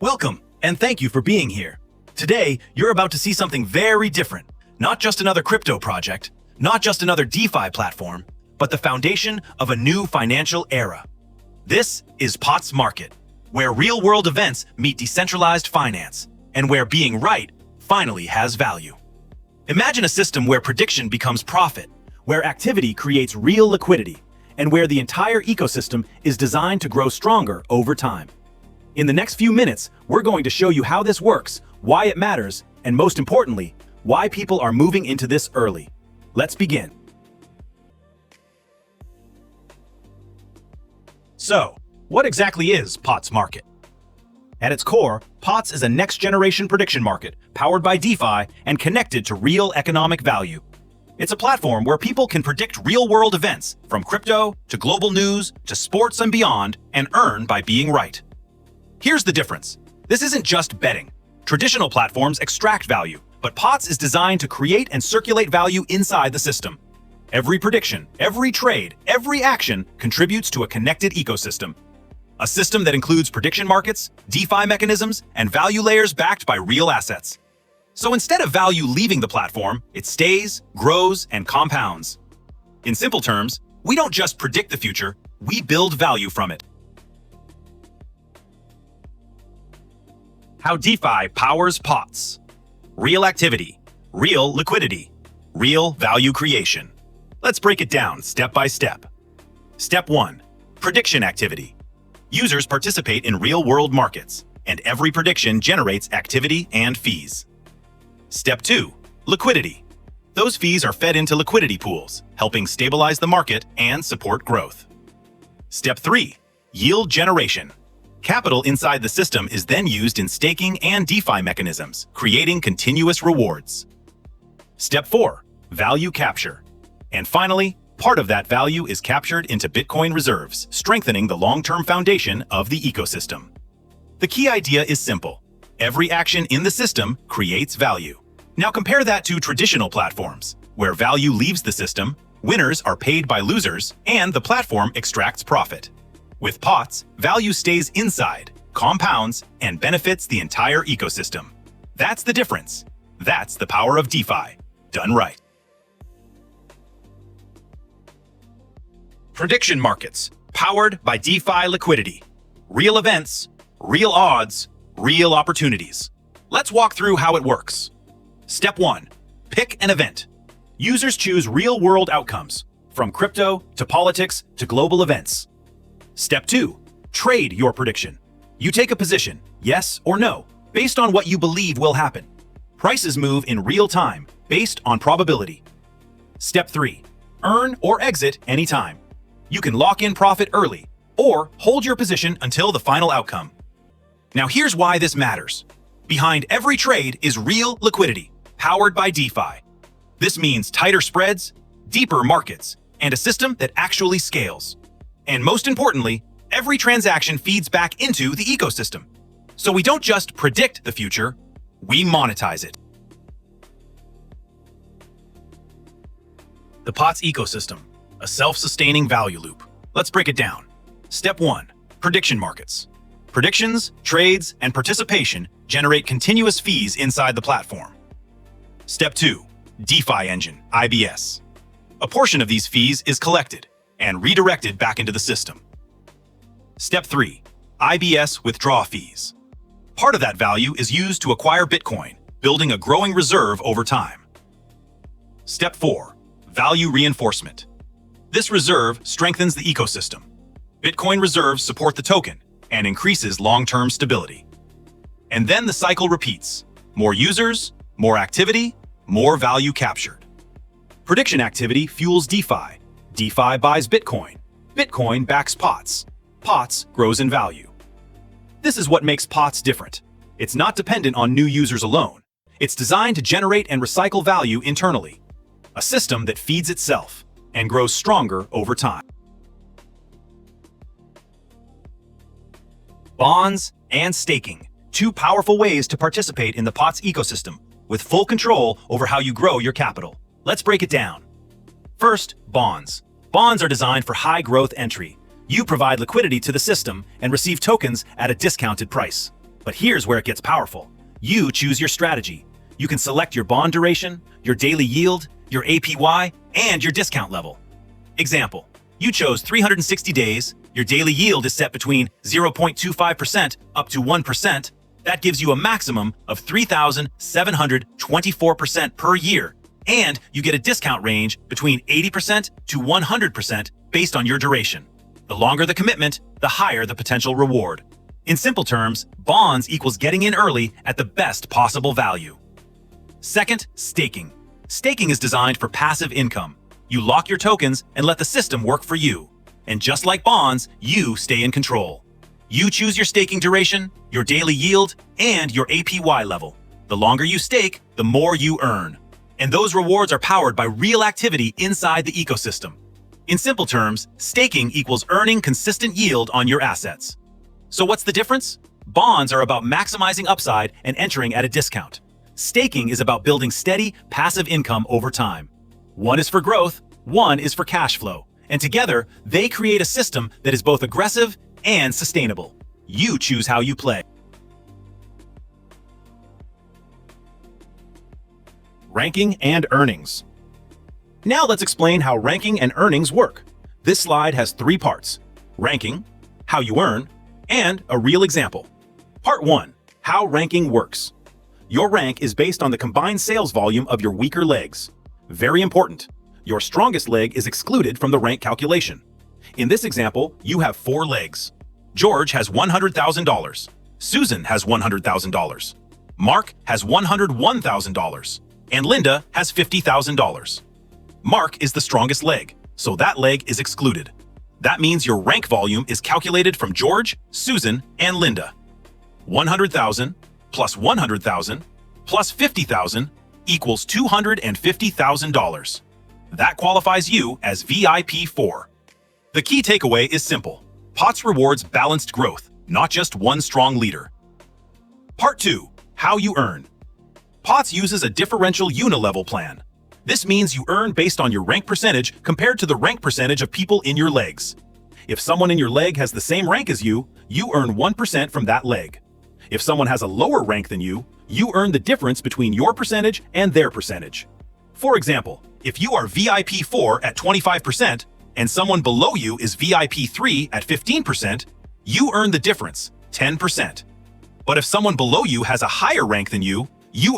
Welcome, and thank you for being here. Today, you're about to see something very different. Not just another crypto project, not just another DeFi platform, but the foundation of a new financial era. This is POTS Market, where real-world events meet decentralized finance, and where being right finally has value. Imagine a system where prediction becomes profit, where activity creates real liquidity, and where the entire ecosystem is designed to grow stronger over time. In the next few minutes, we're going to show you how this works, why it matters, and most importantly, why people are moving into this early. Let's begin. So, what exactly is POTS Market? At its core, POTS is a next-generation prediction market powered by DeFi and connected to real economic value. It's a platform where people can predict real-world events, from crypto to global news to sports and beyond, and earn by being right. Here's the difference. This isn't just betting. Traditional platforms extract value, but POTS is designed to create and circulate value inside the system. Every prediction, every trade, every action contributes to a connected ecosystem. A system that includes prediction markets, DeFi mechanisms, and value layers backed by real assets. So instead of value leaving the platform, it stays, grows, and compounds. In simple terms, we don't just predict the future, we build value from it. How DeFi powers POTS. Real activity, real liquidity, real value creation. Let's break it down step by step. Step 1. Prediction activity. Users participate in real-world markets, and every prediction generates activity and fees. Step 2. Liquidity. Those fees are fed into liquidity pools, helping stabilize the market and support growth. Step 3. Yield generation. Capital inside the system is then used in staking and DeFi mechanisms, creating continuous rewards. Step 4. Value capture. And finally, part of that value is captured into Bitcoin reserves, strengthening the long-term foundation of the ecosystem. The key idea is simple. Every action in the system creates value. Now compare that to traditional platforms, where value leaves the system, winners are paid by losers, and the platform extracts profit. With POTS, value stays inside, compounds, and benefits the entire ecosystem. That's the difference. That's the power of DeFi, done right. Prediction markets, powered by DeFi liquidity. Real events, real odds, real opportunities. Let's walk through how it works. Step 1. Pick an event. Users choose real-world outcomes, from crypto to politics to global events. Step 2. Trade your prediction. You take a position, yes or no, based on what you believe will happen. Prices move in real time, based on probability. Step 3. Earn or exit anytime. You can lock in profit early, or hold your position until the final outcome. Now here's why this matters. Behind every trade is real liquidity, powered by DeFi. This means tighter spreads, deeper markets, and a system that actually scales. And most importantly, every transaction feeds back into the ecosystem. So we don't just predict the future, we monetize it. The POTS ecosystem, a self-sustaining value loop. Let's break it down. Step 1. Prediction markets. Predictions, trades, and participation generate continuous fees inside the platform. Step 2. DeFi engine, IBS. A portion of these fees is collected and redirected back into the system. Step 3. IBS withdrawal fees. Part of that value is used to acquire Bitcoin, building a growing reserve over time. Step 4. Value reinforcement. This reserve strengthens the ecosystem. Bitcoin reserves support the token and increases long-term stability. And then the cycle repeats. More users, more activity, more value captured. Prediction activity fuels DeFi. DeFi buys Bitcoin. Bitcoin backs POTS. POTS grows in value. This is what makes POTS different. It's not dependent on new users alone. It's designed to generate and recycle value internally. A system that feeds itself and grows stronger over time. Bonds and staking, two powerful ways to participate in the POTS ecosystem with full control over how you grow your capital. Let's break it down. First, bonds. Bonds are designed for high-growth entry. You provide liquidity to the system and receive tokens at a discounted price. But here's where it gets powerful. You choose your strategy. You can select your bond duration, your daily yield, your APY, and your discount level. Example, you chose 360 days, your daily yield is set between 0.25% up to 1%. That gives you a maximum of 3,724% per year, and you get a discount range between 80% to 100% based on your duration. The longer the commitment, the higher the potential reward. In simple terms, bonds equals getting in early at the best possible value. Second, staking. Staking is designed for passive income. You lock your tokens and let the system work for you. And just like bonds, you stay in control. You choose your staking duration, your daily yield, and your APY level. The longer you stake, the more you earn. And those rewards are powered by real activity inside the ecosystem. In simple terms, staking equals earning consistent yield on your assets. So what's the difference? Bonds are about maximizing upside and entering at a discount. Staking is about building steady, passive income over time. One is for growth, one is for cash flow. And together, they create a system that is both aggressive and sustainable. You choose how you play. Ranking and earnings. Now let's explain how ranking and earnings work. This slide has 3 parts: ranking, how you earn, and a real example. Part 1. How ranking works. Your rank is based on the combined sales volume of your weaker legs. Very important. Your strongest leg is excluded from the rank calculation. In this example, you have 4 legs. George has $100,000. Susan has $100,000. Mark has $101,000. And Linda has $50,000. Mark is the strongest leg, so that leg is excluded. That means your rank volume is calculated from George, Susan, and Linda. 100,000 plus 100,000 plus 50,000 equals $250,000. That qualifies you as VIP 4. The key takeaway is simple. POTS rewards balanced growth, not just one strong leader. Part 2. How you earn. POTS uses a differential unilevel plan. This means you earn based on your rank percentage compared to the rank percentage of people in your legs. If someone in your leg has the same rank as you, you earn 1% from that leg. If someone has a lower rank than you earn the difference between your percentage and their percentage. For example, if you are VIP 4 at 25% and someone below you is VIP 3 at 15%, you earn the difference, 10%. But if someone below you has a higher rank than you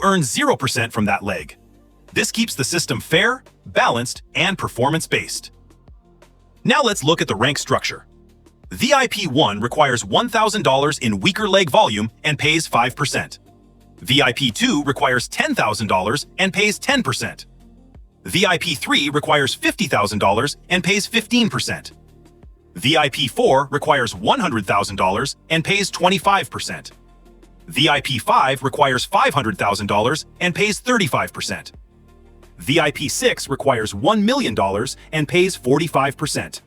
earn 0% from that leg. This keeps the system fair, balanced, and performance-based. Now let's look at the rank structure. VIP 1 requires $1,000 in weaker leg volume and pays 5%. VIP 2 requires $10,000 and pays 10%. VIP 3 requires $50,000 and pays 15%. VIP 4 requires $100,000 and pays 25%. VIP 5 requires $500,000 and pays 35%. VIP 6 requires $1 million and pays 45%.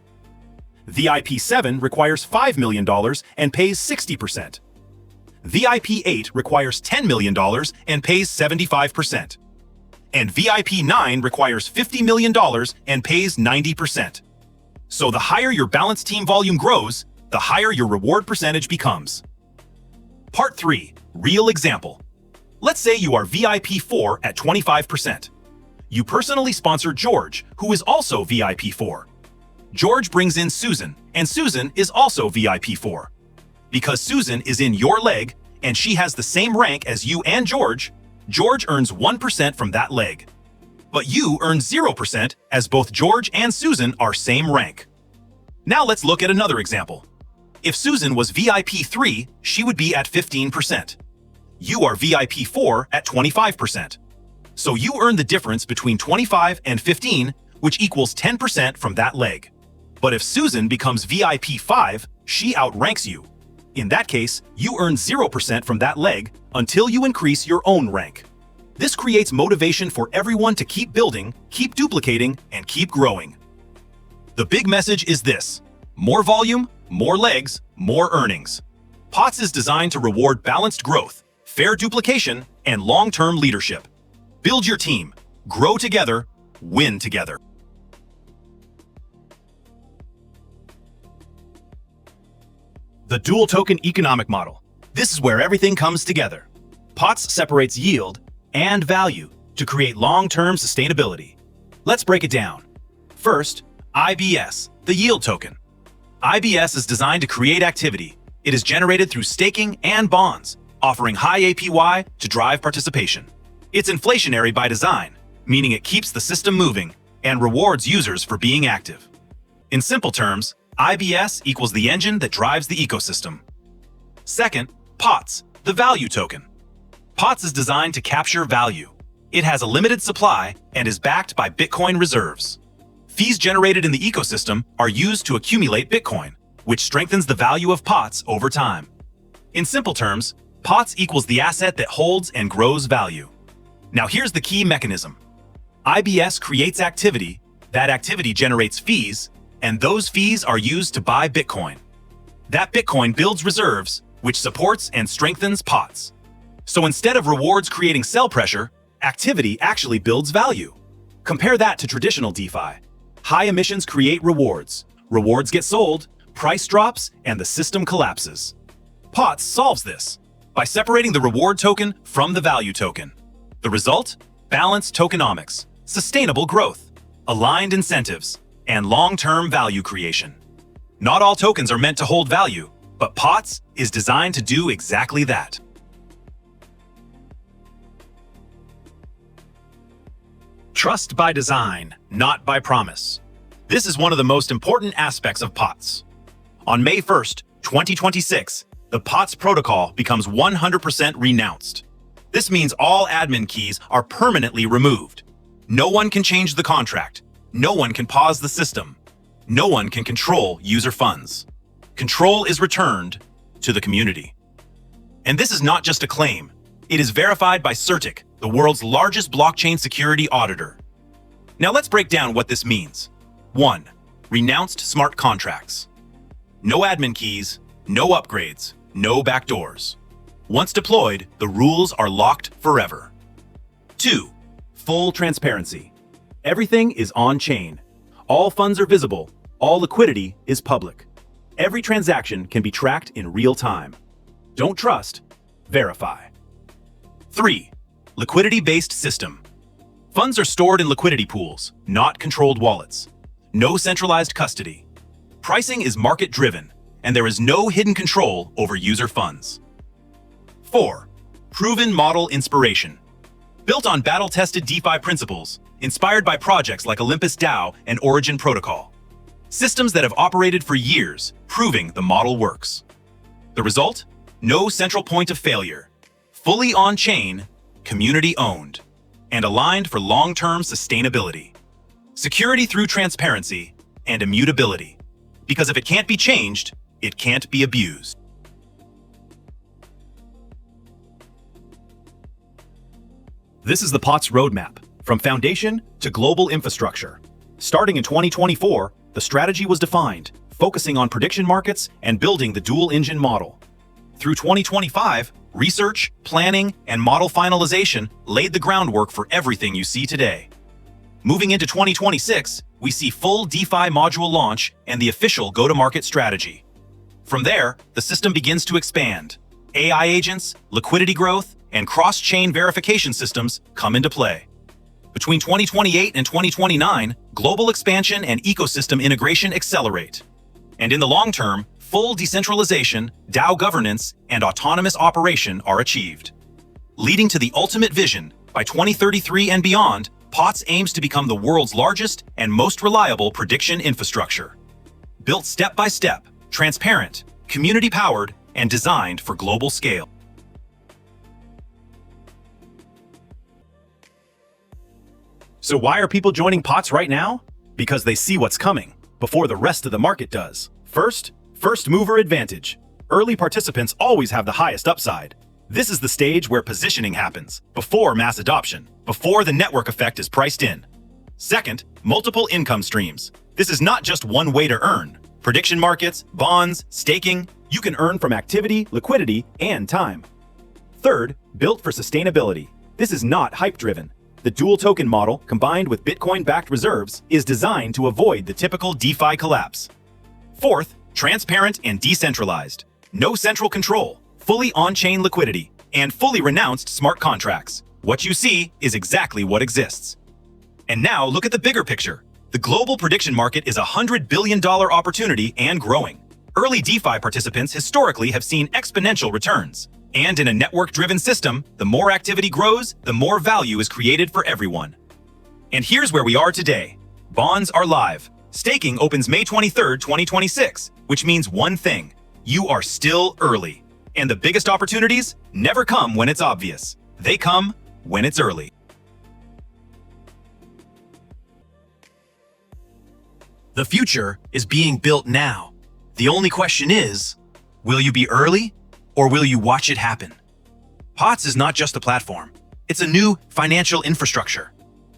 VIP 7 requires $5 million and pays 60%. VIP 8 requires $10 million and pays 75%. And VIP 9 requires $50 million and pays 90%. So the higher your balance team volume grows, the higher your reward percentage becomes. Part 3. Real example. Let's say you are VIP 4 at 25%. You personally sponsor George, who is also VIP 4. George brings in Susan, and Susan is also VIP 4. Because Susan is in your leg, and she has the same rank as you and George earns 1% from that leg. But you earn 0% as both George and Susan are same rank. Now let's look at another example. If Susan was VIP 3, she would be at 15%. You are VIP 4 at 25%. So you earn the difference between 25 and 15, which equals 10% from that leg. But if Susan becomes VIP 5, she outranks you. In that case, you earn 0% from that leg until you increase your own rank. This creates motivation for everyone to keep building, keep duplicating, and keep growing. The big message is this: more volume, more legs, more earnings. POTS is designed to reward balanced growth, fair duplication, and long-term leadership. Build your team, grow together, win together. The dual token economic model. This is where everything comes together. POTS separates yield and value to create long-term sustainability. Let's break it down. First, IBS, the yield token. IBS is designed to create activity. It is generated through staking and bonds, offering high APY to drive participation. It's inflationary by design, meaning it keeps the system moving and rewards users for being active. In simple terms, IBS equals the engine that drives the ecosystem. Second, POTS, the value token. POTS is designed to capture value. It has a limited supply and is backed by Bitcoin reserves. Fees generated in the ecosystem are used to accumulate Bitcoin, which strengthens the value of POTS over time. In simple terms, POTS equals the asset that holds and grows value. Now here's the key mechanism. IBS creates activity, that activity generates fees, and those fees are used to buy Bitcoin. That Bitcoin builds reserves, which supports and strengthens POTS. So instead of rewards creating sell pressure, activity actually builds value. Compare that to traditional DeFi. High emissions create rewards. Rewards get sold, price drops, and the system collapses. POTS solves this by separating the reward token from the value token. The result? Balanced tokenomics, sustainable growth, aligned incentives, and long-term value creation. Not all tokens are meant to hold value, but POTS is designed to do exactly that. Trust by design, not by promise. This is one of the most important aspects of POTS. On May 1st, 2026, the POTS protocol becomes 100% renounced. This means all admin keys are permanently removed. No one can change the contract. No one can pause the system. No one can control user funds. Control is returned to the community. And this is not just a claim. It is verified by Certic, the world's largest blockchain security auditor. Now let's break down what this means. 1. Renounced smart contracts. No admin keys, no upgrades, no backdoors. Once deployed, the rules are locked forever. 2. Full transparency. Everything is on-chain. All funds are visible. All liquidity is public. Every transaction can be tracked in real time. Don't trust, verify. 3. Liquidity-based system. Funds are stored in liquidity pools, not controlled wallets. No centralized custody. Pricing is market-driven, and there is no hidden control over user funds. 4. Proven model inspiration. Built on battle-tested DeFi principles, inspired by projects like Olympus DAO and Origin Protocol. Systems that have operated for years, proving the model works. The result? No central point of failure. Fully on-chain, community-owned, and aligned for long-term sustainability. Security through transparency and immutability. Because if it can't be changed, it can't be abused. This is the POTS roadmap, from foundation to global infrastructure. Starting in 2024, the strategy was defined, focusing on prediction markets and building the dual-engine model. Through 2025, research, planning, and model finalization laid the groundwork for everything you see today. Moving into 2026, we see full DeFi module launch and the official go-to-market strategy. From there, the system begins to expand. AI agents, liquidity growth, and cross-chain verification systems come into play. Between 2028 and 2029, global expansion and ecosystem integration accelerate. And in the long term, full decentralization, DAO governance, and autonomous operation are achieved. Leading to the ultimate vision, by 2033 and beyond, POTS aims to become the world's largest and most reliable prediction infrastructure. Built step by step, transparent, community-powered, and designed for global scale. So why are people joining POTS right now? Because they see what's coming, before the rest of the market does. First mover advantage. Early participants always have the highest upside. This is the stage where positioning happens, before mass adoption, before the network effect is priced in. Second, multiple income streams. This is not just one way to earn. Prediction markets, bonds, staking, you can earn from activity, liquidity, and time. Third, built for sustainability. This is not hype-driven. The dual token model, combined with Bitcoin-backed reserves, is designed to avoid the typical DeFi collapse. Fourth, transparent and decentralized. No central control. fully on-chain liquidity, and fully renounced smart contracts. What you see is exactly what exists. And now look at the bigger picture. The global prediction market is a $100 billion opportunity and growing. Early DeFi participants historically have seen exponential returns. And in a network-driven system, the more activity grows, the more value is created for everyone. And here's where we are today. Bonds are live. Staking opens May 23, 2026, which means one thing: you are still early. And the biggest opportunities never come when it's obvious. They come when it's early. The future is being built now. The only question is, will you be early or will you watch it happen? POTS is not just a platform. It's a new financial infrastructure.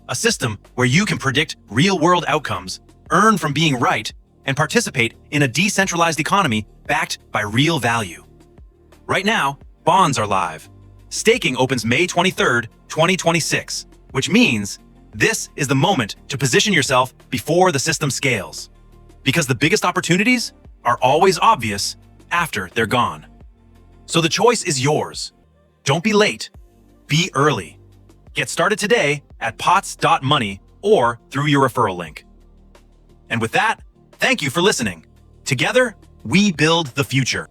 A system where you can predict real-world outcomes, earn from being right, and participate in a decentralized economy backed by real value. Right now, bonds are live. Staking opens May 23, 2026, which means this is the moment to position yourself before the system scales. Because the biggest opportunities are always obvious after they're gone. So the choice is yours. Don't be late. Be early. Get started today at pots.money or through your referral link. And with that, thank you for listening. Together, we build the future.